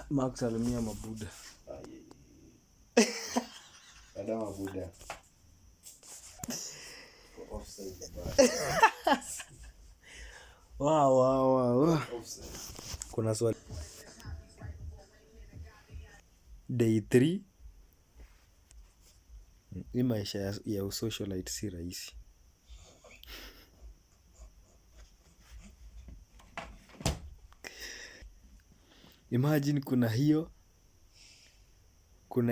Max salimia mabuda. Ada mabuda. Wow. Kuna swali. Day 3. Hii maisha ya usocialite si rahisi. Imagine kuna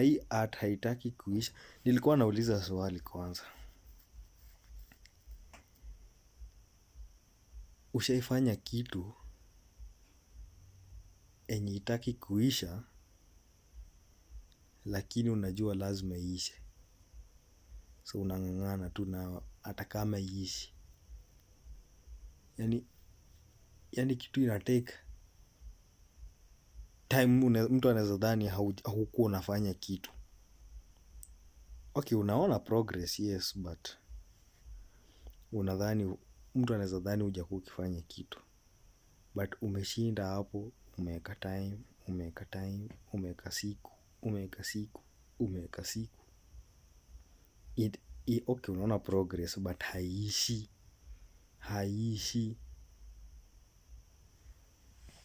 hii art haitaki kuisha. Nilikuwa nauliza swali kwanza. Ushaifanya kitu yenye haitaki kuisha, lakini unajua lazima iishe. So unang'ang'ana tu na hata kama iishi. Yaani kitu ina take time. Mtu anaweza dhani haukuwa unafanya kitu. Okay, unaona progress, yes, but mtu anaweza dhani hujakuwa ukifanya kitu. But umeshinda hapo, umeweka time, umeweka siku. Okay, unaona progress, but haiishi.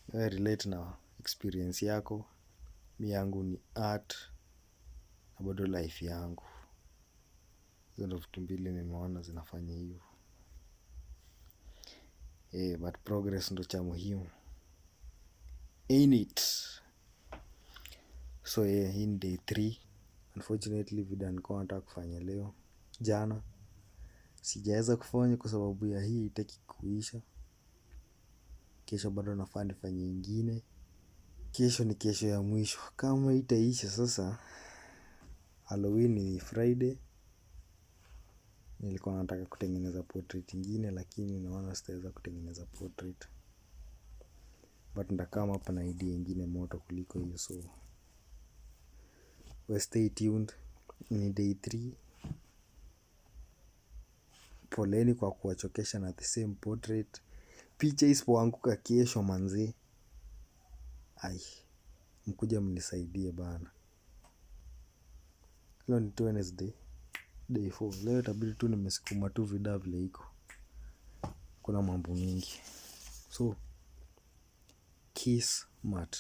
Relate na experience yako. Mi yangu ni art na bado life yangu. Hizo ndo vitu mbili nimeona zinafanya hivyo. But progress ndo cha muhimu. Ain't it? So hii ni day 3. Unfortunately video nilikuwa nataka kufanya leo, jana sijaweza kufanya kwa sababu ya hii haitaki kuisha. Kesho bado nafaa nifanye ingine. Kesho ni kesho ya mwisho. Kama itaisha sasa, Halloween ni Friday. Nilikuwa nataka kutengeneza portrait ingine, lakini naona sitaweza kutengeneza portrait. But nitakama hapa na idea ingine moto kuliko hiyo, so we stay tuned. Ni day 3. Poleni kwa kuwachokesha na the same portrait. Picha isipoanguka kesho manze, mkuja mnisaidie bana. Leo ni Wednesday, day 4. Leo itabidi tu nimesukuma tu vida vile iko. Kuna mambo mingi. So kiss mat.